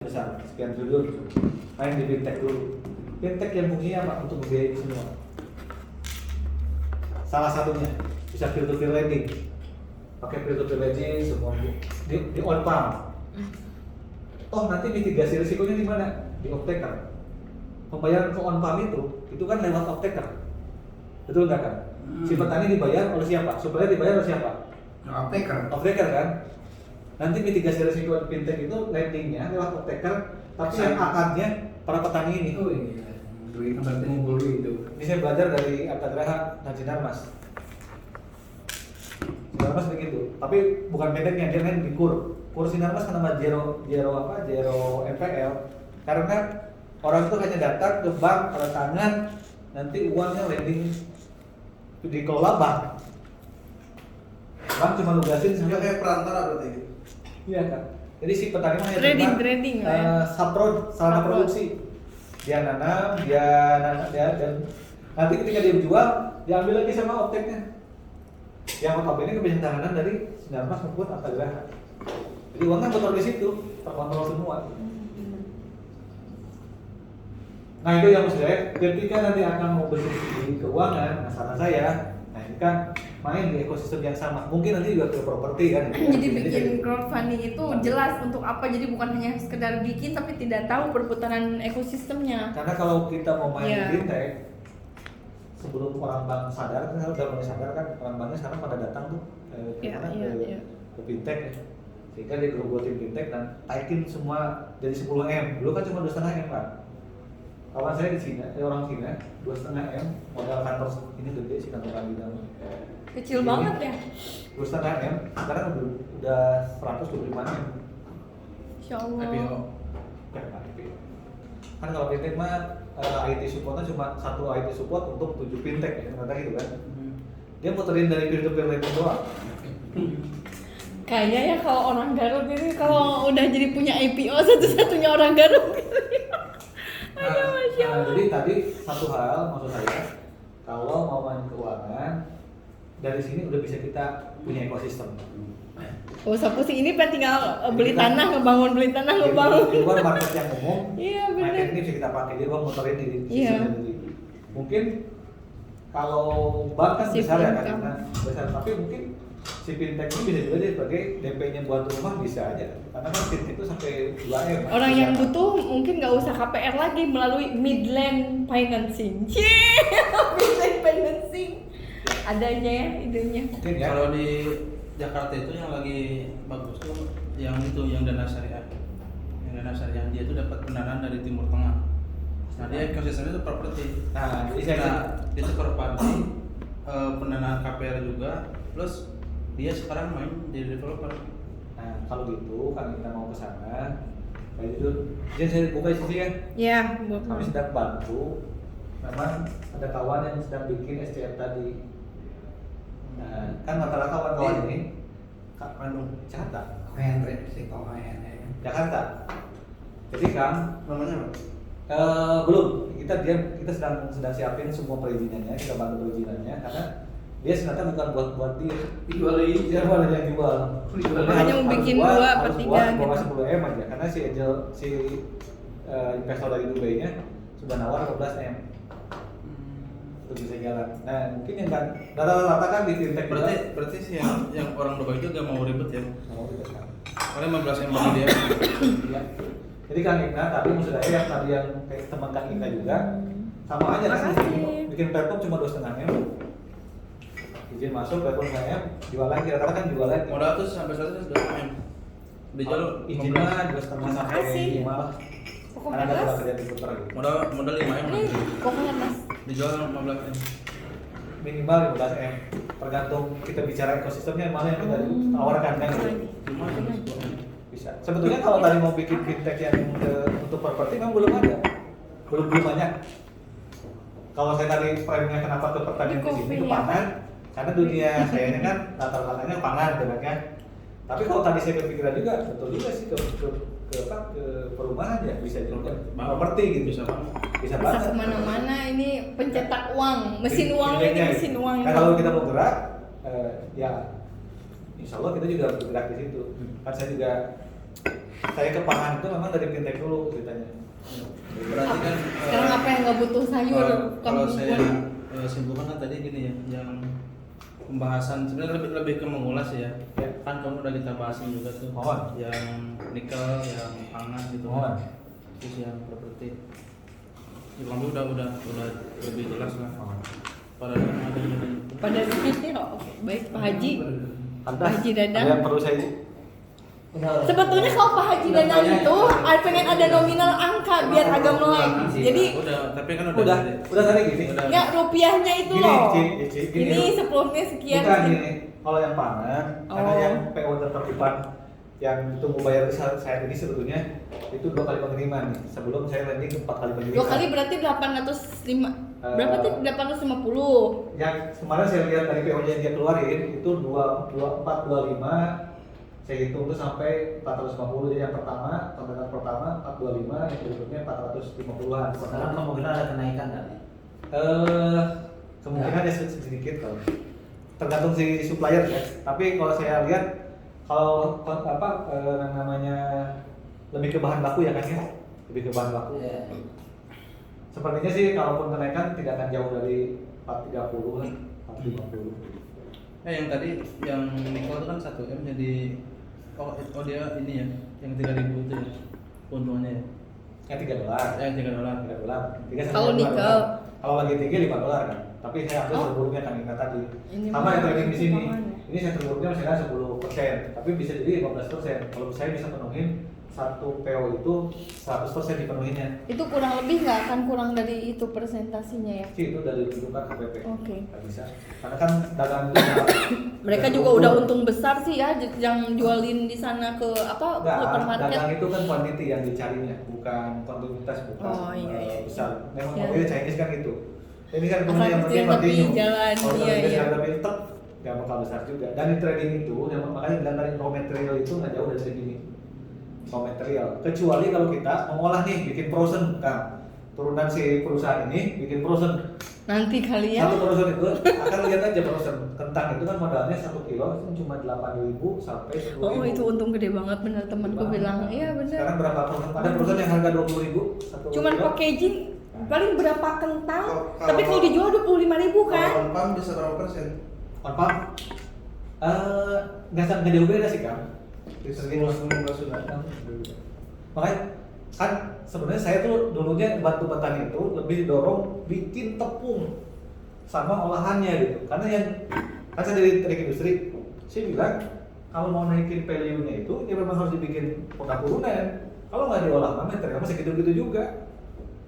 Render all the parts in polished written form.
besar, sekian triliun, main di fintech dulu. Fintech yang fungsinya apa? Untuk membiayai semua. Salah satunya bisa peer-to-peer lending, pakai peer-to-peer lending semua di on farm. Oh nanti mitigasi risikonya di mana? Di off taker. Pembayaran ke on farm itu kan lewat off taker, betul nggak kan? Si petani dibayar oleh siapa? Supplier dibayar oleh siapa? Off taker kan? Nanti mitigasi risiko fintech itu lendingnya lewat off taker, tapi yang akarnya para petani ini. Oh iya, duit berarti ngumpul itu. Ini saya belajar dari Artagraha dan Sinarmas. Sinarmas begitu, tapi bukan pendeknya, dia main di kur Sinarmas kan nama zero NPL, karena orang itu hanya datang ke bank, tanda tangan, nanti uangnya lending dikelola bank cuma nugasin Dia sampai kayak perantara berarti. iya kan. Jadi si petani mah hanya Trading saprod sarana produksi. Dia nanam, dan nanti ketika dia jual, diambil lagi sama opteknya. Yang notabene kebiasaan tahanan dari Sinarmas maupun Artagraha. Jadi uangnya betul di situ, terkontrol semua. Nah itu yang maksud saya, ketika nanti akan mau berbisnis di keuangan, nah saran saya, nah ini kan main di ekosistem yang sama. Mungkin nanti juga ke properti kan. Jadi bikin crowdfunding itu jelas untuk apa, jadi bukan hanya sekedar bikin tapi tidak tahu perputaran ekosistemnya. Karena kalau kita mau main Iya. di fintech, sebelum orang bank sadar, kan udah mulai sadar kan, orang banknya sekarang pada datang tuh ke fintech ya. Sehingga dia gerogotin fintech dan taikin semua dari 10M. Dulu kan cuma 2,5M kan. Kawan saya di Cina, orang Cina, 2,5M, modal kantor ini gede sih kantor kami dalam. Kecil banget ya. 2,5M, sekarang udah 125M. Insya Allah. IPO. Kan kalau fintech mah IT supportnya cuma satu IT support untuk 7 fintech ya, ternyata gitu kan. Dia muterin dari peer-to-peer lending doang. Kayaknya ya kalau orang Garut ini kalau udah jadi punya IPO satu-satunya orang Garut. Aduh, Masya Allah. Jadi tadi satu hal maksud saya, kalau mau main keuangan dari sini udah bisa kita punya ekosistem. Gak usah pusing, ini kan tinggal beli tanah, ngebangun, beli tanah, ngebangun. Di luar market yang umum, Iya benar. market ini bisa kita pakai, jadi uang muterin di Iya. sistem sendiri. Mungkin kalau bank kan Shift besar ya kan, income. nah, besar, tapi mungkin si fintech ini bisa juga jadi sebagai DP-nya buat rumah bisa aja, karena kan fintech itu sampai 2M. Orang yang butuh mungkin nggak usah KPR lagi, melalui Midland Financing. Midland Financing. Ada aja ya idenya. Mungkin ya. Kalau di Jakarta itu yang lagi bagus tuh yang itu yang dana syariah. Yang dana syariah dia tuh dapat pendanaan dari Timur Tengah. Nah, dia ekosistemnya itu properti. Nah, jadi saya Dia itu properti pendanaan KPR juga, plus dia sekarang main jadi developer. nah kalau gitu kalau kita mau ke sana, kayak gitu, jadi saya buka sisi ya. Ya, buat Kami sedang bantu, memang ada kawan yang sedang bikin SCM tadi. Nah, kan rata-rata kawan-kawan ini Kak Bandung, Jakarta, Jakarta. Jadi Kang, Namanya apa? belum, kita sedang siapin semua perizinannya, kita bantu perizinannya karena dia sebenarnya bukan buat dia Jual malah yang jual. Hanya mau bikin 2 per 3 bawah gitu. 10M aja karena si investor dari Dubai-nya sudah nawar 12M untuk bisa jalan. Nah mungkin yang kan rata-rata kan di fintech Berarti sih yang orang Dubai itu gak mau ribet ya. mau gitu kan. Karena 15 M bagi dia. Iya. Jadi Kang Igna, tapi maksud saya yang tadi yang kayak teman Kang Igna juga sama aja kan Makasih. bikin platform cuma 2,5M. Izin masuk platform saya jualan kira-kira kan jualan Modal tuh sampai 100 M. Dijual izinnya 2,5 sampai Makasih. 5 lah. Pokoknya Karena ada mas. kerja diputar gitu. modal 5 M. Ini pokoknya mas. Dijual 15 M. Minimal 15M. Tergantung kita bicara ekosistemnya mana yang kita tawarkan kan gitu. Bisa. Sebetulnya kalau tadi mau bikin fintech yang untuk properti memang belum ada. Belum banyak. Kalau saya tadi framingnya kenapa ke pertanian ke sini ke pangan, karena dunia sayanya kan latar belakangnya pangan gitu kan. Tapi kalau tadi saya kepikiran juga, betul juga sih ke perumahan ya bisa juga properti gitu. Bisa banget. Bisa Bisa banget. kemana-mana, ini pencetak uang, mesin uangnya ini Fintechnya mesin gitu. uang. Nah kalau kita mau gerak, ya Insya Allah kita juga bergerak di situ. Kan saya juga saya ke pangan itu memang dari fintech dulu ceritanya. Berarti kan Sekarang apa yang nggak butuh sayur? kalau Kamu saya buat. simpulkan kan tadi gini ya, yang pembahasan sebenarnya lebih ke mengulas ya. Ya. Kan kamu udah kita bahasin juga tuh. Mohon. Yang nikel, yang pangan gitu. Mohon. Terus yang properti. Ya, kamu udah lebih jelas lah. Pada ada Pada sini baik Pak Haji. Ada. Pak Haji Dadang. Ada yang perlu saya Sebetulnya kalau Pak Haji Dadang itu pengen ada nominal angka biar agak melek. Jadi udah, tapi kan udah tadi gini. nggak rupiahnya itu Gini, loh. gini, Ini sebelumnya sekian. Bukan gini. Kalau yang pangan, karena Oh. yang PO tertipan yang tunggu bayar saat ini sebetulnya itu 2 kali pengiriman nih. Sebelum saya landing 4 kali pengiriman. 2 kali berarti 805. Berapa tuh? 850. Yang kemarin saya lihat dari PO-nya yang dia keluarin itu 425. Saya hitung tuh sampai 450. Jadi yang pertama, kontainer pertama 425, yang berikutnya 450-an. Sekarang kemungkinan ada kenaikan kan? Kemungkinan ya sedikit kalau tergantung si supplier ya. Tapi kalau saya lihat kalau namanya lebih ke bahan baku ya kan ya, lebih ke bahan baku. Iya. Sepertinya sih kalaupun kenaikan tidak akan jauh dari 430 lah, 450. yang tadi yang nikel itu kan 1M jadi oh dia ini ya yang 3.000 itu ya keuntungannya ya. Yang $3. Yang $3. $3. Kalau nikel. Kalau lagi tinggi $5 kan. Tapi saya ambil seluruhnya kan ingat tadi. Ini Sama yang trading di sini. potongan ya? Ini saya seluruhnya misalnya 10%, tapi bisa jadi 15%. Kalau saya bisa penuhin satu PO itu 100% dipenuhinya. Itu kurang lebih nggak akan kurang dari itu persentasinya ya? Sih itu dari tuntutan KPP. Oke. Nggak bisa. Karena kan dagang itu Mereka juga udah untung besar sih ya yang jualin di sana ke apa Nggak, supermarket. dagang itu kan quantity yang dicarinya, bukan kontinuitas, bukan Oh, iya. besar. Memang Iya. mobilnya Chinese kan gitu. Ini kan Asal punya yang kecil penting tapi continue. jalan, Kalau iya, Chinese iya. tapi tetap nggak bakal besar juga. Dan di trading itu, yang makanya bilang dari raw material itu nggak jauh dari segini. Raw material. Kecuali kalau kita mengolah nih, bikin frozen kan. Turunan si perusahaan ini bikin frozen. Nanti kali ya. Satu frozen itu akan lihat aja frozen. Kentang itu kan modalnya 1 kilo itu cuma 8.000 sampai 10.000. Oh itu untung gede banget bener temanku bilang. Iya bener. Sekarang berapa frozen? Ada frozen yang harga 20.000 satu Cuman kilo. packaging paling berapa kentang? Kalau- Tapi kalau dijual 25.000 kan? Kalau pam bisa berapa persen? On pump? Nggak jauh beda sih kan? Bisa 15 sudah. Makanya kan sebenarnya saya tuh dulunya bantu petani itu lebih dorong bikin tepung sama olahannya gitu. Karena yang kan saya dari trik industri, saya bilang kalau mau naikin value-nya itu ya memang harus dibikin produk turunan. Kalau nggak diolah mah materialnya segitu-gitu juga.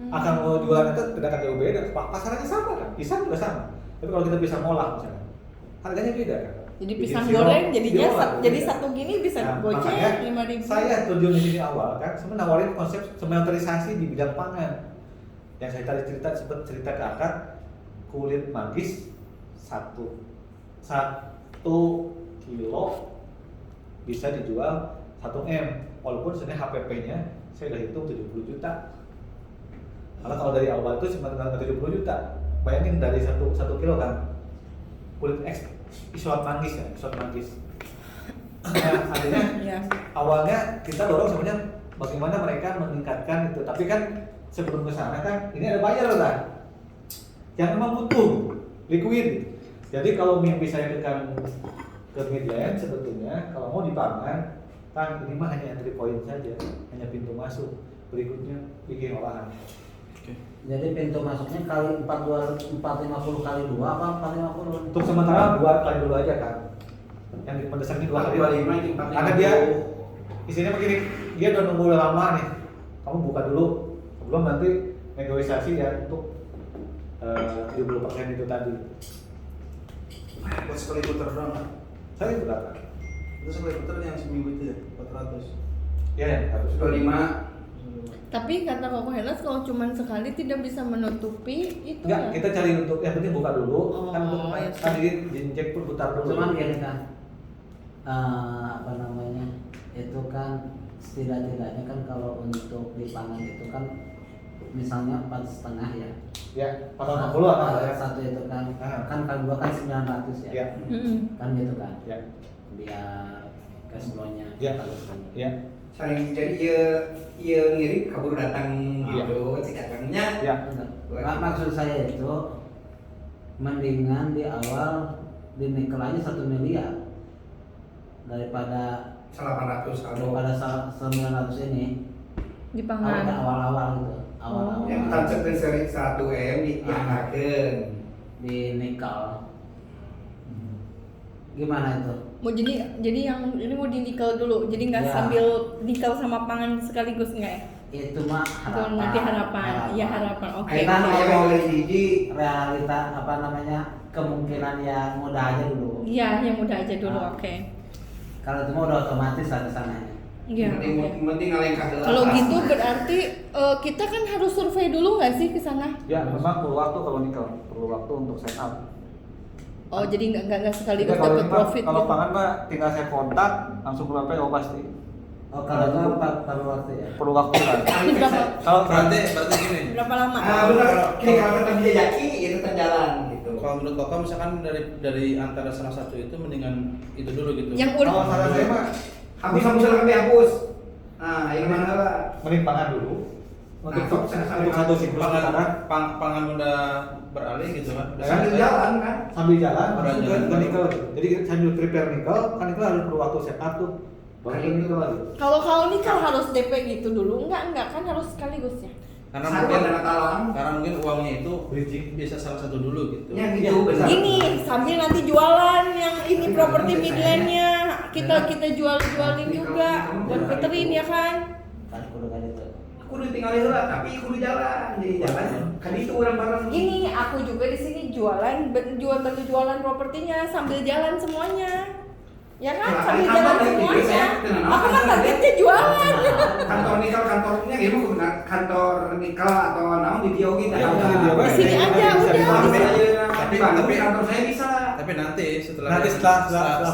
Akan mau jualan itu tidak akan jauh beda. Pasarannya sama kan, pisang juga sama. Tapi kalau kita bisa ngolah misalnya, harganya beda kan. Jadi Bikin pisang sirup, goreng jadinya diolah, jadi beda. satu gini bisa Nah, goceng makanya 5.000. Saya terjun di sini awal kan, sebenarnya nawarin konsep semelterisasi di bidang pangan. Yang saya tadi sempat cerita ke akak, kulit manggis 1 kilo bisa dijual 1 M. Walaupun sebenarnya HPP-nya saya udah hitung 70 juta. Karena kalau dari awal itu cuma 70 juta. Bayangin dari 1 kilo kan kulit isolat manggis ya, isolat manggis. Nah, artinya Iya. awalnya kita dorong sebenarnya bagaimana mereka meningkatkan itu. Tapi kan sebelum ke sana kan ini ada buyer kan yang memang butuh liquid. Jadi kalau mimpi saya ke Midland sebetulnya kalau mau dipangan kan ini mah hanya entry point saja, hanya pintu masuk. Berikutnya bikin olahan. Jadi pintu masuknya kali 450 kali 2 apa 450? Untuk sementara 2 kali dulu aja kan. Yang mendesaknya 2 kali. 25 ini 45. Karena dia isinya begini, dia udah nunggu lama nih. Kamu buka dulu sebelum nanti negosiasi ya untuk 70% itu tadi. Buat sekali putar doang kan? Saya itu berapa? Itu sekali putar yang seminggu itu ya 400. Ya, harus 25. Tapi kata Koko Helas kalau cuma sekali tidak bisa menutupi itu Enggak, ya. kita cari untuk yang penting buka dulu. Kan Oh, iya. kan jadi jinjek pun putar dulu. Cuman gini kan, apa namanya, itu kan setidak-tidaknya kan kalau untuk di pangan itu kan misalnya 4,5 ya. Ya, 450 apa ya? Satu itu kan, Ah. kan kali 2 kan 900 ya. Ya. Mm-mm. Kan gitu kan. Ya. Biar cash flow-nya Ya. bagus kan. Ya. saling jadi iya ngirim kabur datang gitu si kakangnya. Ya. Maksud saya itu mendingan di awal dinikel aja 1 miliar daripada 800 kalau 900 ini. Di pangan. Awal-awal gitu. Awal-awal. yang tancapkan seri 1 M diangkakeun Di nikel. Gimana itu? Mau jadi yang ini mau di nikel dulu. Jadi nggak Ya. sambil nikel sama pangan sekaligus nggak ya? Itu mah Itu harapan. nanti harapan. Iya harapan. Oke. Kita Nah, ngomong yang hiji realita apa namanya kemungkinan yang mudah aja dulu. Iya, yang mudah aja dulu. Ah. Oke. Kalau itu mah udah otomatis lah kesananya. Iya. penting oke. penting ngalengkah heula. Kalau gitu berarti kita kan harus survei dulu nggak sih ke sana? Ya, memang perlu waktu kalau nikel, perlu waktu untuk setup. Oh, jadi nggak sekaligus Jadi kalau dapat ini mah, profit. kalau gitu. pangan mah tinggal saya kontak langsung keluar PO pasti. Oh kalau itu perlu waktu ya. Perlu waktu kan. Berapa Kalau berarti gini. berapa lama? benar kini kalau kita dijajaki itu kan jalan gitu. Kalau menurut Koko misalkan dari antara salah satu itu mendingan itu dulu gitu. Yang kalau saran saya mah hapus sampai hapus. Nah, ini mana lah? mending pangan dulu. Untuk satu siklus pangan pangan udah beralih gitu kan. Udah Sambil selesai. jalan kan? sambil jalan Sambil langsung jalan. ke nikel. Jadi sambil prepare nikel, kan nikel harus perlu waktu setup tuh. Baru ke nikel lagi. Kalau nikah harus DP gitu dulu? Enggak kan harus sekaligus ya. Karena Sarwa mungkin dana talang. karena mungkin uangnya itu Bridging. bisa salah satu dulu gitu. Ya gitu Ya, benar. Gini, sambil nanti jualan yang ini Tapi properti kan midlandnya kita Benar. jualin Tapi juga kamu buat jangan veterin itu. ya kan. Kan kudu kan itu. Kudu tinggal heula tapi kudu jalan. Jadi jalan kan itu orang bareng. Gini, aku juga di sini jualan propertinya sambil jalan semuanya. Ya kan, Nah, sambil kan jalan ada semuanya. gitu, saya tenang, Aku mah kan targetnya jualan. Kantor nikel kantornya gitu bukan kantor nikel atau naon di Dio gitu. Ya, Udah. di Dio Di sini Bisa aja di udah. Bandung. Tapi kantor saya bisa. Tapi nanti setelah Setelah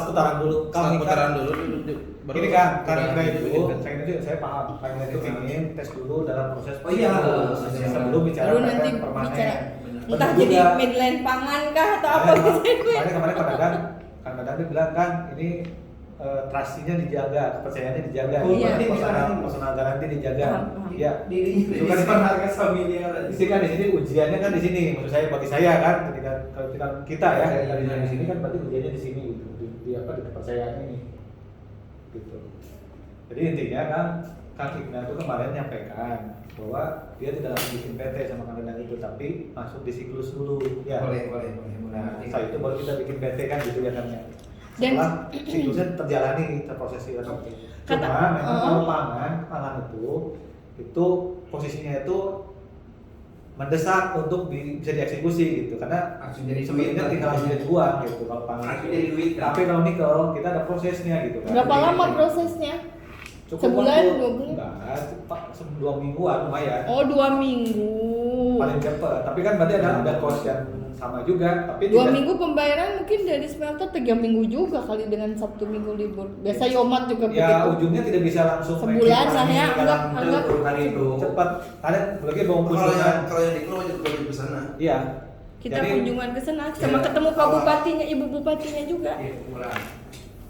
putaran dulu. setelah Kalau putaran nikah, dulu baru Ini kan, udah karena itu, dibikin. saya paham. Karena itu ingin tes dulu dalam proses. Oh iya. Sebelum bicara Baru nanti PTN permanen. bicara. Benar Entah juga. jadi midland pangan kah atau apa Makanya gitu. makanya kemarin Kang Dadang dia bilang kan ini trust-nya dijaga, kepercayaannya dijaga, Iya. personal garanti dijaga. Paham. Iya. Di Itu kan harga familiar. Jadi kan di sini ujiannya kan di sini. Maksud saya bagi saya kan ketika kita ya di sini kan berarti ujiannya di sini gitu. Di kepercayaan ini. Gitu. Jadi intinya kan Kang Igna itu kemarin nyampaikan bahwa dia tidak langsung bikin PT sama Kang Dadang itu tapi masuk di siklus dulu ya. Boleh. Nah, setelah itu baru kita bikin PT kan gitu ya kan ya. Dan- Setelah siklusnya terjalani, terprosesi atau Kata- cuma memang oh. kalau pangan itu posisinya itu mendesak untuk bisa dieksekusi gitu karena Langsung jadi sebenarnya duit, tinggal kan? jadi uang gitu kalau pangan Langsung jadi duit, kan? tapi kalau nikel kita ada prosesnya gitu kan. Berapa Jadi, lama prosesnya? cukup Sebulan, waktu- 2 bulan? enggak, cepat 2 mingguan lumayan Oh, 2 minggu. paling cepat tapi kan berarti ada cost yang sama juga tapi 2 tidak- minggu pembayaran mungkin dari smelter 3 minggu juga kali dengan Sabtu Minggu libur. Biasa Yomat juga ya begitu. ujungnya tidak bisa langsung Sebulan making lah ya, money dalam anggap hari itu. cepat karena lagi bawa Kalau kunjungan yang di keluar juga ke sana. iya Kita jadi kunjungan ke sana sama Ya, ketemu Pak awal. Bupatinya, Ibu Bupatinya juga. Iya, kurang.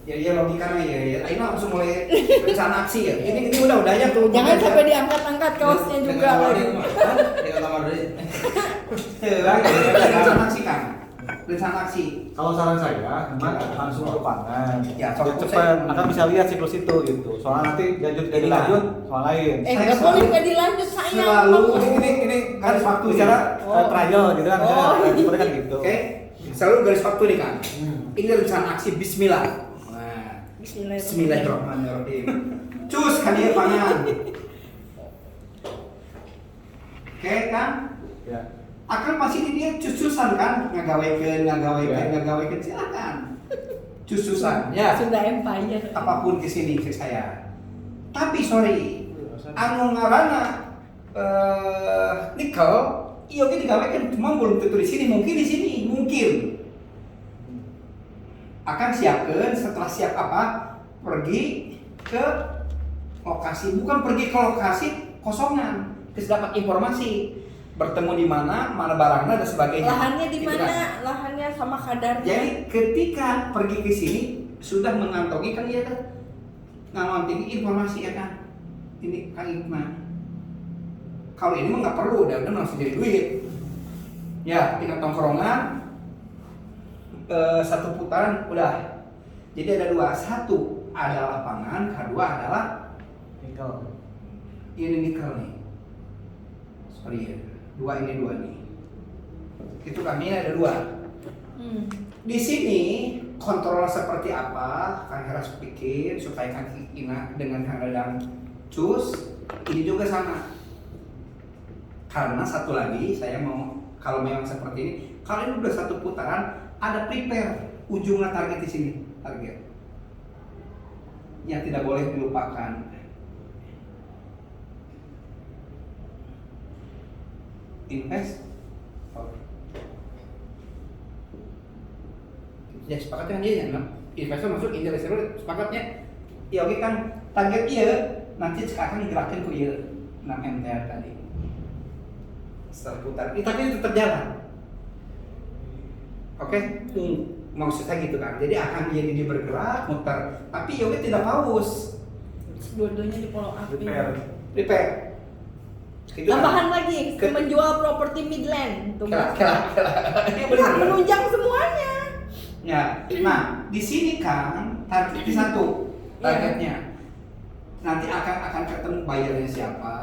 Ya logikanya ya. Ini langsung mulai rencana aksi ya. Ini udah ya tuh. Jangan sampai diangkat-angkat kaosnya juga. Dengan kamar dulu. Rencana aksi kan. Rencana aksi. kalau saran saya memang langsung ke pangan Ya, biar fokus cepat saya- akan bisa lihat siklus itu gitu soal nanti lanjut soal lain Eh, Saya nggak selalu- boleh nggak dilanjut sayang. Selalu Bang. ini garis waktu bicara Oh. trial gitu kan Oh. misalnya kan gitu Oke. Selalu garis waktu nih kan. Hmm. Ini rencana aksi Bismillah. Nah, Bismillahirrahmanirrahim. Cus kan dia pangan. Oke kan? ya Akan masih di dia cus-cusan kan? Ngagawekeun silakan. Cus-cusan ya. Sunda Empire. Apapun kesini ke saya. Tapi sorry, anu ngaranna nikel, iya oke digawekeun cuma belum tentu di sini, mungkin. Akan siapkan setelah siap apa? Pergi ke lokasi, bukan pergi ke lokasi kosongan. Terus dapat informasi bertemu di mana barangnya dan sebagainya. Lahannya di Gitu mana? kan? Lahannya sama kadarnya. Jadi ketika pergi ke sini sudah mengantongi kan dia kan ngantongi informasi ya kan. ini kaitna. Kalau ini mah nggak perlu, udah langsung jadi duit. Ya, tingkat tongkrongan satu putaran udah. Jadi ada dua, satu adalah pangan, kedua adalah Nikel. ini nikel nih. Sorry ya, dua nih. Itu kami ada dua. Di sini kontrol seperti apa Kang Heras bikin supaya Kang Ina dengan Kang Dadang cus, ini juga sama. Karena satu lagi saya mau, kalau memang seperti ini, kalau ini udah satu putaran ada prepare ujungnya target di sini, target yang tidak boleh dilupakan. Invest. Ya sepakat dengan dia ya, investor masuk investor sepakatnya. Ya oke kan target iya nanti sekarang digerakin ke iya 6 MTR tadi. Setelah putar, tapi itu tetap jalan. Oke, maksudnya gitu kan. Jadi akan jadi dia bergerak, muter, tapi Yogi tidak paus. Dua-duanya di follow up. Prepare. Itu Tambahan kan. lagi, menjual properti Midland. Tuh, Kela. Ini ya, menunjang semuanya. Ya, nah di sini kan target satu targetnya. Nanti akan ketemu bayarnya siapa.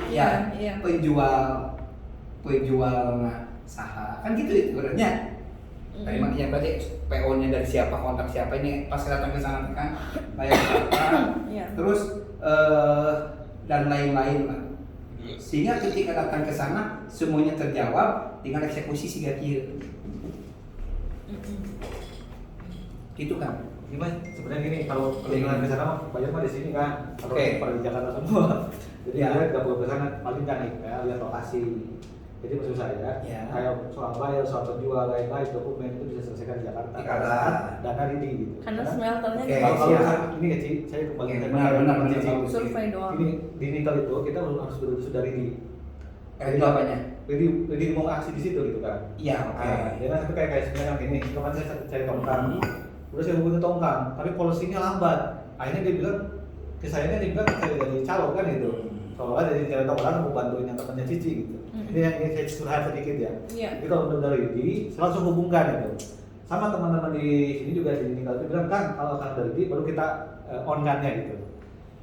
Ya, Iya. penjual saha kan gitu itu sebenarnya. Tadi makanya berarti PO-nya dari siapa, kontak siapa, ini pas datang ke sana kan bayar berapa. Iya. Terus dan lain-lain lah. Sehingga ketika datang ke sana semuanya terjawab, tinggal eksekusi si gakieu. Gitu kan. Gimana? Sebenarnya gini, kalau dengan ke sana bayar mah di sini kan. Kalau Oke. pada di Jakarta semua. Jadi Ya. dia tidak perlu ke sana, paling kan ya lihat lokasi. Jadi maksud saya, Ya. kayak soal bayar, soal penjual, lain-lain dokumen itu bisa selesaikan di Jakarta. Di Jakarta. Dana ini gitu. Karena smelternya Oke, Kalau siap. misalnya ini ya Ci, saya kembali Oke, ke benar, Cici. bagus. survei doang. Ini di nikel itu kita harus berusaha dari ini. Itu apanya? Jadi mau aksi di situ gitu kan. Iya, oke. Dia itu kayak sebenarnya kan gini, kemarin saya cari tongkang. Udah saya hubungi tongkang, tapi polisinya lambat. Akhirnya dia bilang ke saya dia bilang saya dari calo kan itu. Kalau kan dari cari tongkang mau bantuin yang temannya Cici gitu. Ini yang ingin saya curhat sedikit ya. Iya. Jadi kalau udah dari ini, saya langsung hubungkan itu. Sama teman-teman di sini juga di nikel itu bilang kan kalau akan dari ini baru kita on-kan-nya gitu.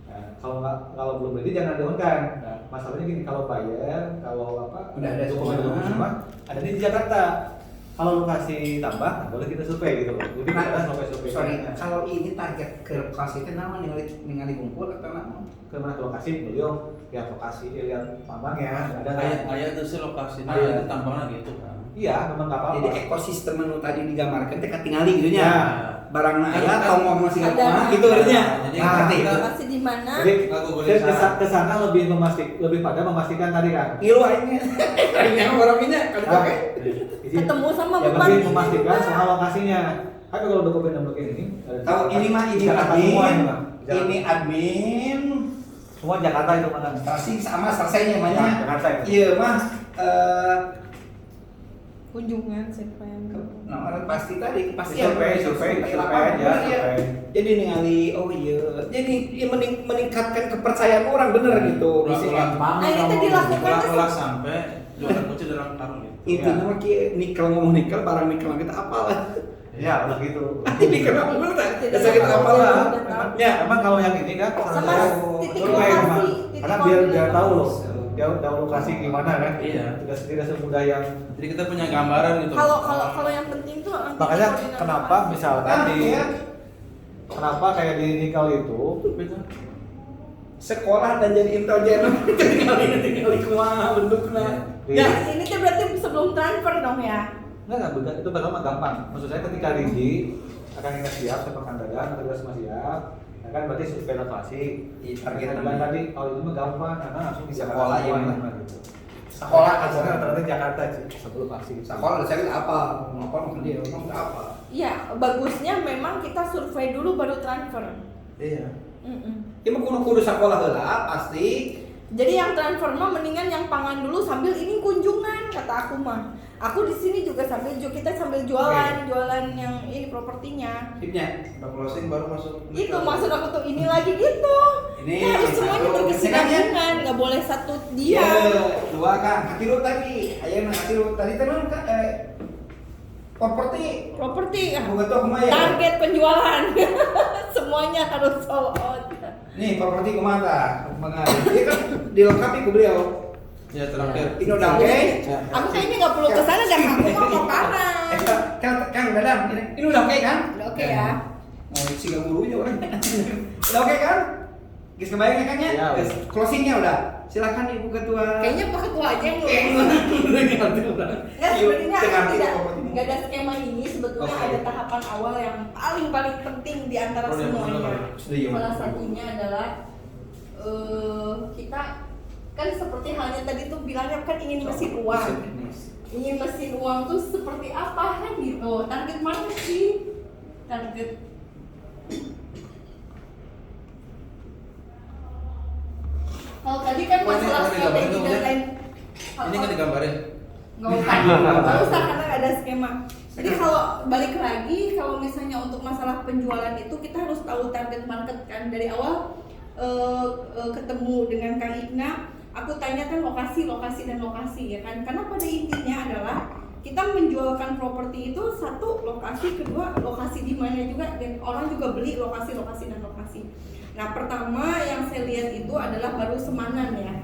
Nah, kalau belum ready jangan di-on-kan. Nah, masalahnya gini, kalau bayar, kalau apa? Udah ada dokumen semua. semua ada di Jakarta. Kalau lokasi tambah, boleh kita survei gitu loh. Jadi kita survei. Sorry, kalau ini target ke lokasi itu nama ningali kumpul atau nama? Ke mana ke lokasi? Beliau lihat lokasi, lihat tambangnya. Ada Kayak tuh sih lokasinya Ada. ada tambangnya gitu kan. Iya, memang nggak apa-apa. Jadi ekosistem yang tadi digambarkan teh katingali gitu nya. Ya. Barang aya tongong masih Ada. ngomong gitu artinya. Jadi Nah, ngerti. Lokasi di mana? Jadi Aku boleh saya saran. kesana lebih pada memastikan tadi kan. Ngilu aing. Kayaknya orangnya kan Ah, oke. jadi Ketemu sama yang bupati lebih memastikan juga. soal lokasinya. Tapi kalau dokumen yang ini, Tahu ini mah ini Jakarta semua admin. ini mah. Jakarta. Ini admin. Semua Jakarta itu mana? Pasti sama selesainya banyak. Jakarta itu. Iya mah Kunjungan survei. nah, orang pasti tadi pasti Survei lapangan, ya, iya. survei. Jadi ningali oh iya. Jadi ya meningkatkan kepercayaan orang bener gitu. Ulang-ulang. Nah, itu dilakukan Ulang-ulang sampai jualan kunci dalam karung gitu. Intinya mah kieu nikel ngomong nikel barang nikel kita apal. Ya, udah gitu. Nikel ngomong bener tah. Dasar kita apal lah. Ya, Emang kalau yang ini kan Sama titik survei lokasi, memang. titik Karena biar koordinat. tahu loh. Dia tahu lokasi gimana kan. Iya. Tidak semudah yang Jadi kita punya gambaran gitu. Kalau yang penting tuh nanti makanya koordinat kenapa lokasi. misalkan di iya. kenapa kayak di nikel itu Sekolah dan jadi intelijen tinggal kumaha bentukna. di, Ya, Ini tuh berarti sebelum transfer dong ya? enggak benar itu pertama gampang. Maksud saya ketika Ridi akan ingat siap sepak kandagan, kita semua siap. Ya kan berarti survei lokasi. Target Target tadi kalau itu mah gampang karena langsung di Jakarta Sekolah semua, ya, gitu. Sekolah asalnya rata-rata Jakarta sih sebelum aksi. sekolah saya apa? Apa mungkin dia ngomong apa? Iya, bagusnya memang kita survei dulu baru transfer. Iya. Mm-mm. Ya mah kudu sekolah heula pasti Jadi yang transfer mah mendingan yang pangan dulu sambil ini kunjungan kata aku mah. Aku di sini juga kita sambil jualan yang ini propertinya. Tipnya. Udah closing baru masuk. Itu maksud aku tuh ini lagi gitu. Ini Ya, harus semuanya satu, berkesinambungan, nggak boleh satu Iya, dia. dua kan. Hati lu tadi. Ayo hati lu tadi tenang kan properti. Properti Bukan tuh kumaha ya. target penjualan. Semuanya harus sold out. Nih properti kumata. Kumaha. Ini kan dilengkapi ku beliau. Ya terakhir. Ini udah oke. Aku kayaknya nggak perlu kesana dan aku mau parah. Kang Dadang, ini udah oke kan? Udah oke ya. Si gak gurunya orang. Udah oke kan? Guys kebayang ya Kang ya? Ya, Guys, closingnya udah. Silakan Ibu Ketua. Kayaknya Pak Ketua aja yang Oke. Nggak, sebenarnya Tengah tidak properti. nggak ada skema ini, sebetulnya Oke. ada tahapan awal yang paling penting di antara Oh, yang mana, semuanya. Pak? Setuju. Salah satunya adalah kita kan seperti halnya tadi tuh bilangnya kan ingin mesin uang. Ingin mesin uang tuh seperti apa kan gitu. Target market sih. Target kalau tadi kan Oh, ini masalah nggak digambarin strategi tuh, dan Bang. lain. Ini nggak digambarin. Nggak usah karena nggak ada skema. Jadi kalau balik lagi, kalau misalnya untuk masalah penjualan itu kita harus tahu target market kan dari awal. Ketemu dengan Kang Igna, aku tanyakan lokasi ya kan, karena pada intinya adalah kita menjualkan properti itu satu lokasi, kedua lokasi di mana juga dan orang juga beli lokasi. Nah pertama yang saya lihat itu adalah baru Semanan ya.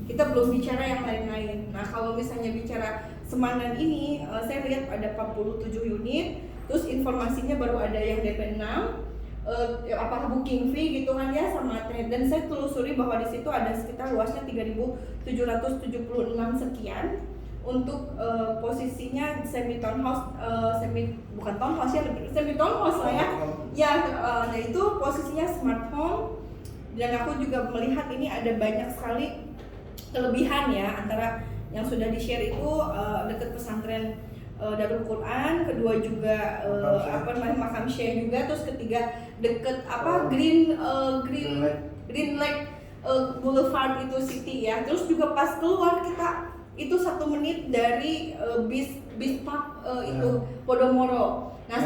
Kita belum bicara yang lain-lain. Nah kalau misalnya bicara Semanan ini, saya lihat ada 47 unit, terus informasinya baru ada yang DP 6, apakah booking fee gitu kan ya sama teh. Dan saya telusuri bahwa di situ ada sekitar luasnya 3.776 sekian. Untuk posisinya semi townhouse, bukan townhouse ya, semi townhouse lah ya. Ya, nah itu posisinya smart home. Dan aku juga melihat ini ada banyak sekali kelebihan ya, antara yang sudah di-share itu dekat pesantren Darul Quran, kedua juga makam Syekh juga, terus ketiga dekat Green Lake Boulevard itu City ya. Terus juga pas keluar kita itu 1 menit dari bis park itu Podomoro. Nah,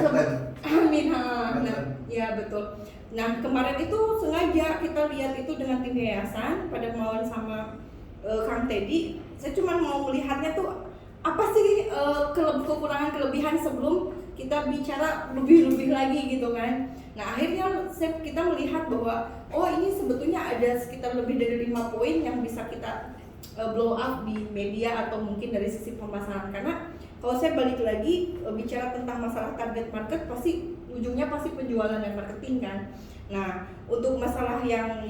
ya betul. Nah, kemarin itu sengaja kita lihat itu dengan tim yayasan pada Mawan sama Kang Teddy. Saya cuma mau melihatnya tuh apa sih kekurangan kelebihan sebelum kita bicara lebih lagi gitu kan. Nah, akhirnya kita melihat bahwa ini sebetulnya ada sekitar lebih dari 5 poin yang bisa kita blow up di media atau mungkin dari sisi pemasaran. Karena kalau saya balik lagi bicara tentang masalah target market, pasti ujungnya pasti penjualan dan marketing kan. Nah, untuk masalah yang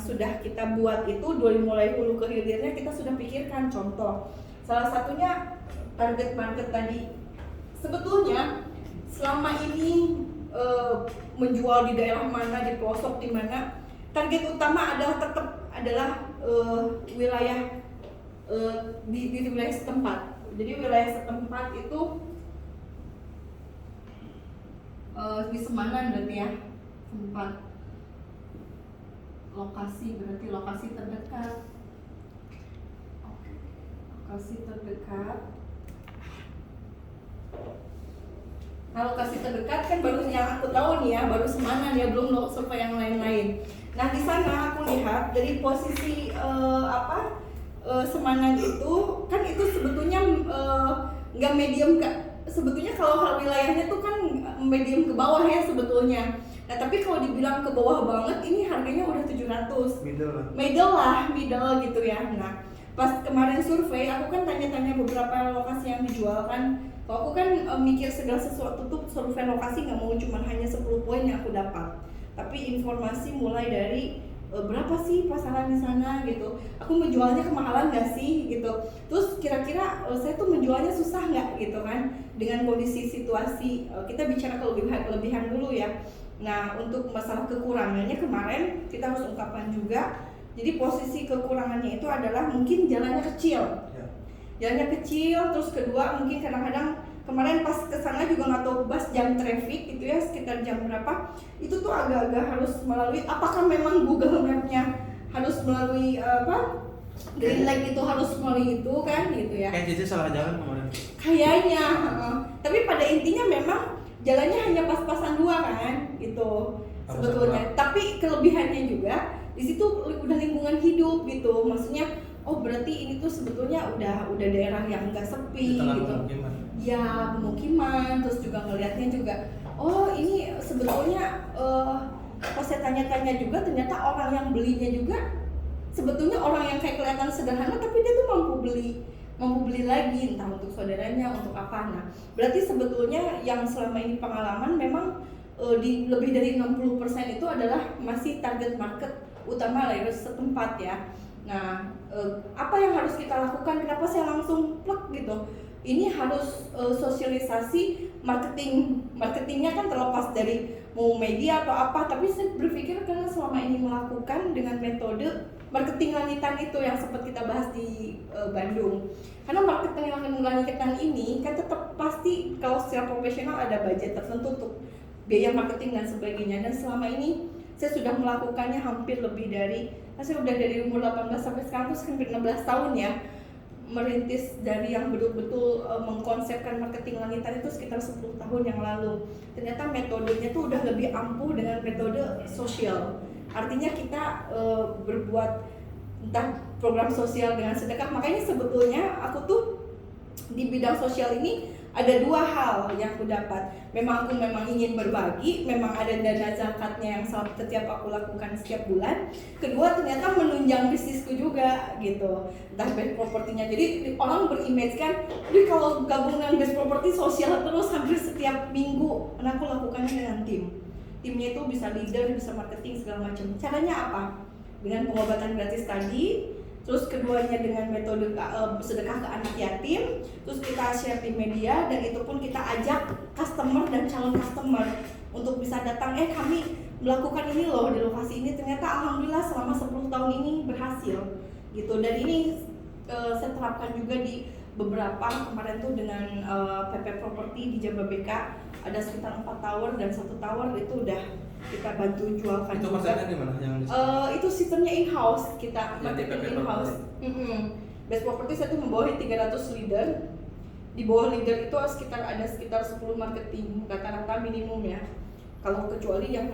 sudah kita buat itu dari mulai hulu ke hilirnya kita sudah pikirkan. Contoh, salah satunya target market tadi. Sebetulnya selama ini menjual di daerah mana, di pelosok di mana, target utama adalah tetap wilayah di wilayah setempat. Jadi wilayah setempat itu di Semanan berarti ya, tempat lokasi berarti lokasi terdekat. Lokasi terdekat. Nah, lokasi terdekat kan baru yang aku tahu nih ya, baru Semanan ya, belum survei yang lain-lain. Nah, di sana aku lihat dari posisi Semanan itu kan itu sebetulnya nggak medium sebetulnya kalau wilayahnya tuh kan medium ke bawah ya sebetulnya. Nah, tapi kalau dibilang ke bawah banget ini harganya udah 700. Middle gitu ya. Nah, pas kemarin survei aku kan tanya-tanya beberapa lokasi yang dijual kan. Kalau aku kan mikir segala sesuatu tuh survei lokasi nggak mau cuma hanya 10 poin yang aku dapat. Tapi informasi mulai dari berapa sih pasaran di sana gitu. Aku menjualnya kemahalan nggak sih gitu. Terus kira-kira saya tuh menjualnya susah nggak gitu kan dengan kondisi situasi. Kita bicara kelebihan dulu ya. Nah, untuk masalah kekurangannya kemarin kita harus ungkapkan juga. Jadi posisi kekurangannya itu adalah mungkin jalannya kecil. Jalannya kecil, terus kedua mungkin kadang-kadang kemarin pas kesana juga nggak tahu pas jam traffic gitu ya, sekitar jam berapa itu tuh agak-agak harus melalui, apakah memang Google Map-nya harus melalui green light itu harus melalui itu kan gitu ya. Kayak Cici salah jalan kemarin. Kayaknya, tapi pada intinya memang jalannya hanya pas-pasan dua kan gitu sebetulnya. Tapi kelebihannya juga di situ udah lingkungan hidup gitu, maksudnya oh berarti ini tuh sebetulnya udah daerah yang enggak sepi Di tengah gitu. pemukiman. Ya pemukiman, terus juga ngelihatnya juga oh ini sebetulnya pas saya tanya-tanya juga ternyata orang yang belinya juga sebetulnya orang yang kayak kelihatan sederhana tapi dia tuh mampu beli lagi entah untuk saudaranya untuk apa. Nah berarti sebetulnya yang selama ini pengalaman memang di lebih dari 60% itu adalah masih target market utama layer setempat ya. Nah apa yang harus kita lakukan, kenapa saya langsung plug gitu, ini harus sosialisasi marketingnya kan terlepas dari mau media atau apa, tapi saya berpikir karena selama ini melakukan dengan metode marketing langitan itu yang sempat kita bahas di Bandung. Karena marketing langitan ini kan tetap pasti kalau secara profesional ada budget tertentu untuk biaya marketing dan sebagainya, dan selama ini saya sudah melakukannya hampir lebih dari, saya udah dari umur 18 sampai sekarang tuh hampir 16 tahun ya merintis dari yang betul-betul mengkonsepkan marketing langitan itu sekitar 10 tahun yang lalu. Ternyata metodenya tuh udah lebih ampuh dengan metode sosial. Artinya kita berbuat entah program sosial dengan sedekah. Makanya sebetulnya aku tuh di bidang sosial ini ada dua hal yang aku dapat. Memang aku ingin berbagi, memang ada dana zakatnya yang setiap aku lakukan setiap bulan. Kedua ternyata menunjang bisnisku juga gitu. Entah base propertinya. Jadi orang berimage kan, kalau gabung dengan base property sosial terus hampir setiap minggu. Karena aku lakukannya dengan tim. Timnya itu bisa leader, bisa marketing segala macam. Caranya apa? Dengan pengobatan gratis tadi. Terus keduanya dengan metode sedekah ke anak yatim, terus kita share di media, dan itu pun kita ajak customer dan calon customer untuk bisa datang, kami melakukan ini loh di lokasi ini, ternyata alhamdulillah selama 10 tahun ini berhasil gitu. Dan ini saya terapkan juga di beberapa, kemarin tuh dengan PP Property di Jababeka ada sekitar 4 tower dan 1 tower itu udah kita bantu jualkan. Itu maksudnya di mana yang itu sistemnya in-house, kita yang di marketing PP in-house. Best Property saya tuh membawahi 300 leader. Di bawah leader itu ada sekitar 10 marketing rata-rata minimum ya. Kalau kecuali yang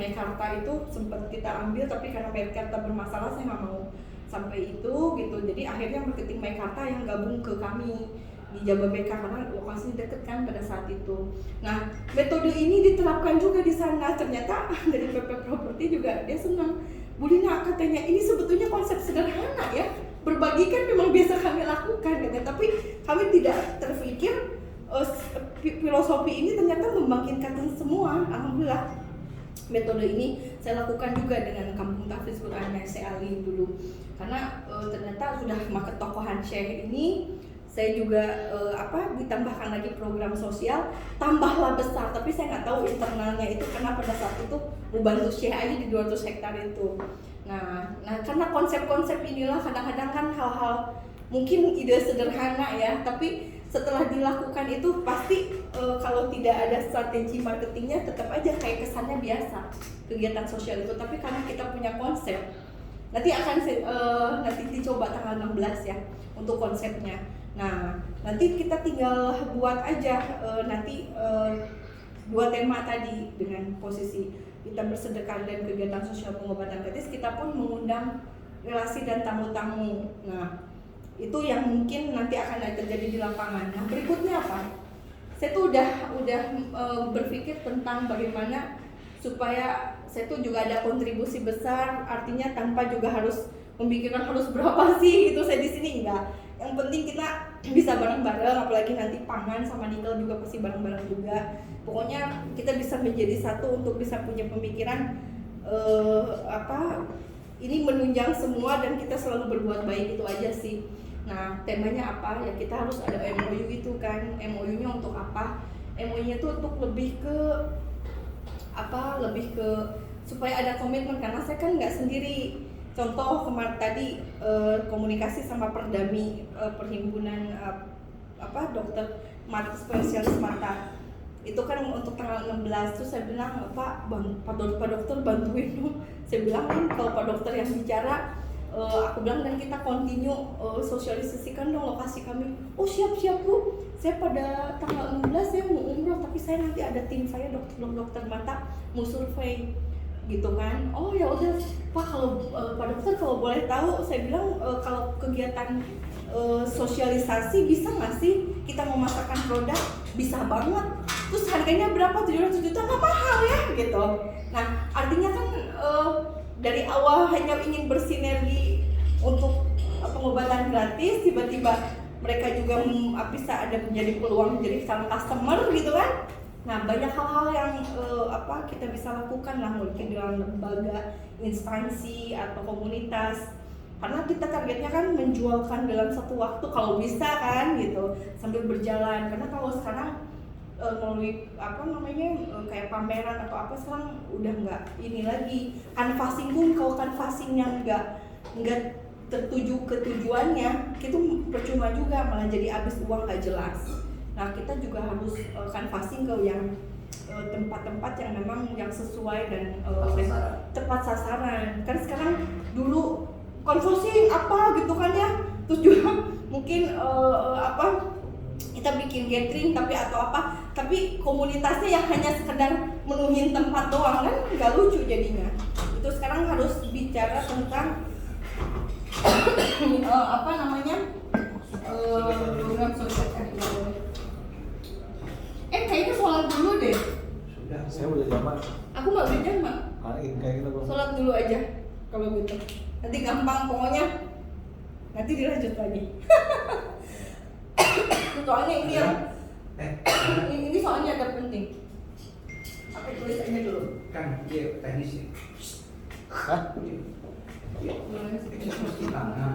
Mekarta itu sempat kita ambil, tapi karena Mekarta bermasalah saya nggak mau sampai itu gitu. Jadi akhirnya marketing Mekarta yang gabung ke kami di Jababeka karena lokasinya deket kan pada saat itu. Nah metode ini diterapkan juga di sana. Ternyata dari PP Property juga dia senang. Bu Lina katanya ini sebetulnya konsep sederhana ya. Berbagi kan memang biasa kami lakukan katanya, tapi kami tidak terpikir filosofi ini ternyata membangkitkan semua. Alhamdulillah metode ini saya lakukan juga dengan Kampung Tahfiz Quran saya Ali dulu. Karena ternyata sudah market tokohan Syekh ini, saya juga ditambahkan lagi program sosial, tambahlah besar, tapi saya nggak tahu internalnya itu karena pada saat itu mau bantu Syekh aja di 200 hektar itu. Nah karena konsep-konsep inilah kadang-kadang kan hal-hal mungkin ide sederhana ya, tapi setelah dilakukan itu pasti kalau tidak ada strategi marketingnya tetap aja kayak kesannya biasa kegiatan sosial itu. Tapi karena kita punya konsep, nanti akan nanti dicoba tanggal 16 ya untuk konsepnya. Nah nanti kita tinggal buat aja nanti 2 tema tadi dengan posisi kita bersedekah dan kegiatan sosial pengobatan gratis. Kita pun mengundang relasi dan tamu-tamu. Nah itu yang mungkin nanti akan terjadi di lapangan. Nah berikutnya apa? Saya tuh udah berpikir tentang bagaimana supaya saya tuh juga ada kontribusi besar. Artinya tanpa juga harus memikirkan harus berapa sih gitu saya di sini, enggak. Yang penting kita bisa bareng-bareng, apalagi nanti pangan sama nikel juga pasti bareng-bareng juga. Pokoknya kita bisa menjadi satu untuk bisa punya pemikiran ini menunjang semua dan kita selalu berbuat baik, itu aja sih. Nah temanya apa ya, kita harus ada MOU itu kan. MOU-nya untuk apa? MOU-nya itu untuk lebih ke supaya ada komitmen, karena saya kan nggak sendiri. Contoh kemarin tadi komunikasi sama Perdami perhimpunan dokter mata spesialis mata. itu kan untuk tanggal 16 tuh saya bilang Pak dokter bantuin dong. Saya bilang kan kalau Pak dokter yang bicara, aku bilang dan kita continue sosialisasikan dong lokasi kami. Oh siap Bu, saya pada tanggal 16 saya mau umroh, tapi saya nanti ada tim saya dokter mata mau survei gitu kan. Oh ya udah Pak, kalau Pak dokter kalau boleh tahu, saya bilang kalau kegiatan sosialisasi bisa nggak sih kita memasarkan produk? Bisa banget. Terus harganya berapa? 700 juta, nggak mahal ya gitu. Nah artinya kan dari awal hanya ingin bersinergi untuk pengobatan gratis, tiba-tiba mereka juga bisa ada menjadi peluang jadi calon customer gitu kan. Nah banyak hal-hal yang kita bisa lakukan lah mungkin dengan lembaga, instansi atau komunitas. Karena kita targetnya kan menjualkan dalam satu waktu kalau bisa kan gitu sambil berjalan. Karena kalau sekarang melalui kayak pameran atau apa sekarang udah nggak ini lagi. Canvassing pun kalau canvassing yang nggak tertuju ke tujuannya itu percuma juga, malah jadi habis uang nggak jelas. Nah kita juga harus canvassing ke yang tempat-tempat yang memang yang sesuai dan tepat sasaran. Kan sekarang dulu canvassing apa gitu kan ya, terus juga mungkin kita bikin gathering tapi komunitasnya yang hanya sekedar menuhin tempat doang kan nggak lucu jadinya. Itu sekarang harus bicara tentang program sosial. Kayaknya sholat dulu deh. Sudah, saya udah zaman. Aku nggak belajar mak. Kayak gitu bang. Sholat dulu aja kalau gitu. Nanti gampang pokoknya. Nanti dilanjut lagi. Soalnya ini yang ini soalnya agak penting. Apa tulis aja dulu. Kan dia teknis ya. Hah? Iya. Itu mesti tangan.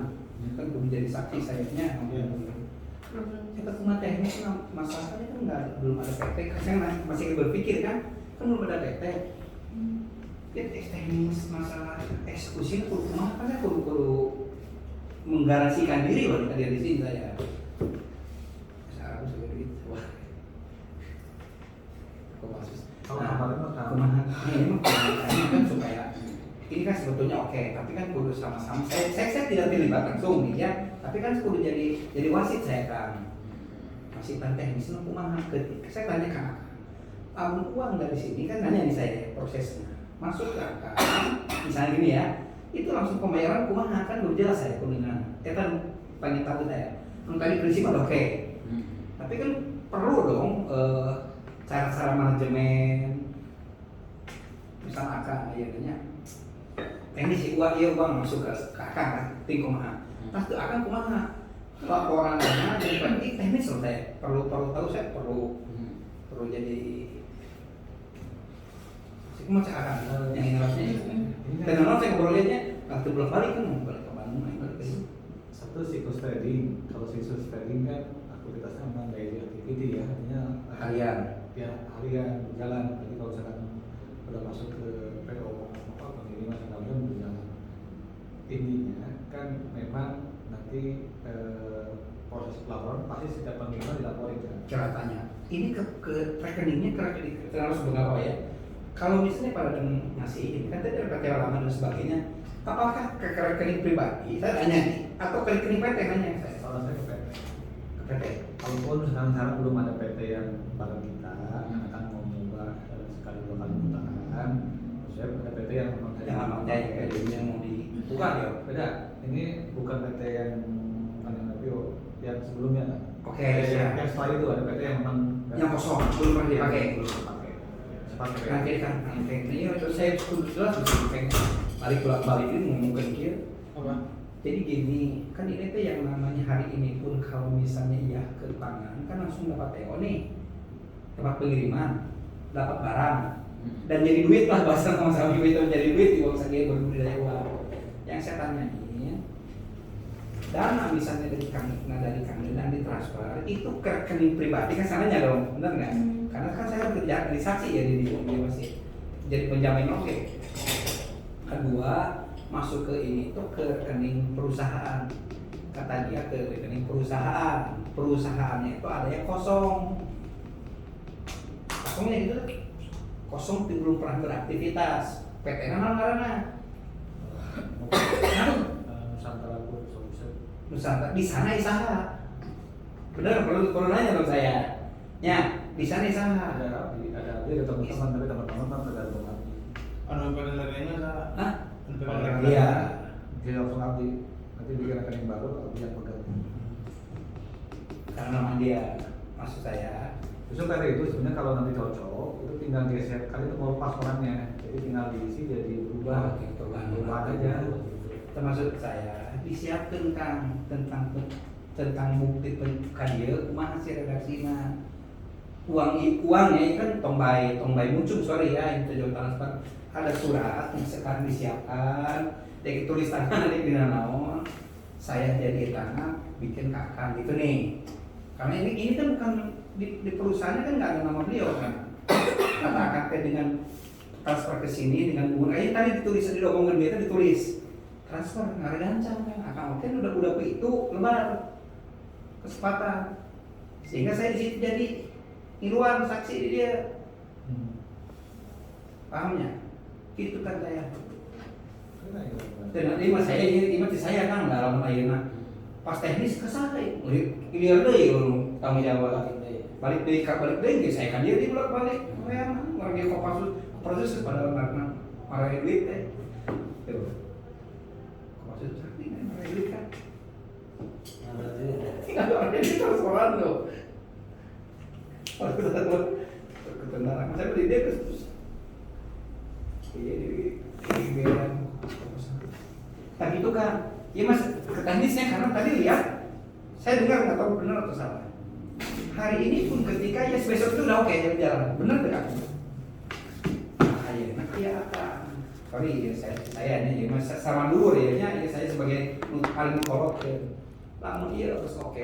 Kan udah jadi saksi sayapnya. Kita cuma teknis masalahnya kan belum ada PT. Saya masih berpikir kan belum ada PT. Ya teknis masalah eksekusi itu kudu kan saya kudu menggarasikan diri loh tadi di sini saya. Saya harus begitu. Wah. Ini kan supaya ini kan sebetulnya oke, tapi kan kudu sama-sama. Saya tidak terlibat langsung nih ya, tapi kan kudu jadi wasit saya kan. Wasitan teknis itu kumaha ketika saya tanya kan, uang dari sini kan nanya nih saya prosesnya. Masuk ke angka, misalnya gini ya, itu langsung pembayaran kumaha kan udah jelas saya kuningan. Kan pengen tahu saya. Tadi prinsip ada oke. Tapi kan perlu dong cara-cara manajemen. Misal akang ayatnya teknis uang masuk ke akang kan, ting kumaha. Pas tuh akang kumaha. Laporannya jadi teknis loh saya. Perlu tahu saya perlu jadi mau cakap yang ini rasanya. Dan orang saya ngobrolnya waktu belum balik kan mau balik ke Bandung, balik ke sini. Satu siklus trading. Kalau siklus trading kan aktivitasnya memang daily activity ya, artinya harian. Ya harian berjalan. Jadi kalau misalkan udah masuk ke PO pengiriman segala macam berjalan. Intinya kan memang nanti proses pelaporan pasti setiap pengiriman dilaporin kan. Ceritanya ini ke rekeningnya harus berapa ya? Kalau misalnya pada ngasih ini kan tadi ada PT lama dan sebagainya, apakah ke rekening pribadi? Saya tanya nih, atau ke rekening PT nanya saya? Kalau saya ke PT. Ke PT. Kalaupun sekarang belum ada PT yang bareng kita, akan mau nyoba sekali dua kali putaran, saya ada PT yang memang Yang lama saya yang mau di bukan ya, beda. Ini bukan PT yang bukan yang IPO, yang sebelumnya. Oke, yang setelah itu ada PT yang memang yang kosong belum pernah dipakai. Belum dipakai. Nanti kan, ini terus saya jelas pengen balik ini ngomongin kia. Apa? Jadi gini, kan ini tuh yang namanya hari ini pun kalau misalnya iya ke pangan kan langsung dapat TO nih, tempat pengiriman, dapat barang, dan jadi duit lah bahasa sama-sama itu jadi duit uang saja berbudidaya uang. Yang saya tanya ini, dana misalnya dari kami dan ditransfer itu ke rekening pribadi kan salahnya dong, benar nggak? Karena kan saya harus jadi saksi ya di masih jadi penjamin oke. Kedua masuk ke ini tuh ke rekening perusahaan, kata dia ke rekening perusahaannya itu ada yang kosong. kosongnya gitu lah. Kosong tuh belum pernah beraktivitas. PT mana? Nusantara pun solusi. Nusantara di sana isaha. Bener perlu nanya dong saya. Ya, di sana isaha. Ada teman-teman tapi teman-teman kan tergantung abdi. Anu pegang rekeningnya sa. Hah? Anu pegang Oh, rekening. iya. Dia langsung abdi. Nanti bikin rekening baru abdi yang pegang. Karena memang dia maksud saya. Justru karena itu sebenarnya kalau nanti cocok itu tinggal geser kali itu mau lepas orangnya. Jadi tinggal diisi jadi berubah. Berubah aja. Termasuk saya disiapkan Kang tentang bukti kadia kumaha si redaksina. Uangnya kan tombai muncul sorry ya itu jauh transfer. Ada surat yang sekarang disiapkan, dia tulis tangan di naon. Saya jadi tangan bikin kakak gitu nih. Karena ini kan bukan di perusahaannya kan nggak ada nama beliau kan. Kata-kata dengan transfer ke sini dengan bunga ini tadi ditulis di dokongan dia itu ditulis transfer nggak ada gancang kan. Akang kan udah itu lebar kesempatan sehingga saya di situ jadi ngiluan saksi di dia. Pahamnya? Gitu kan saya. Dan nanti mas saya ini saya kan dalam ayeuna pas teknis kesana liar deui tanggung jawab balik deui saya kan dia bolak balik kayak warga Kopassus proses pada karena marah duit tuh Kopassus sakti kan marah duit kan ada di transferan tuh kebenaran saya beli dia terus iya di biaran tadi itu kan ya mas ke teknisnya karena tadi lihat saya dengar nggak tahu benar atau salah hari ini pun ketika ya besok itu udah oke jalan benar tidak ayo nanti ya apa sorry ya saya ini ya mas sama dulu ya saya sebagai paling kolot ya lamun iya terus oke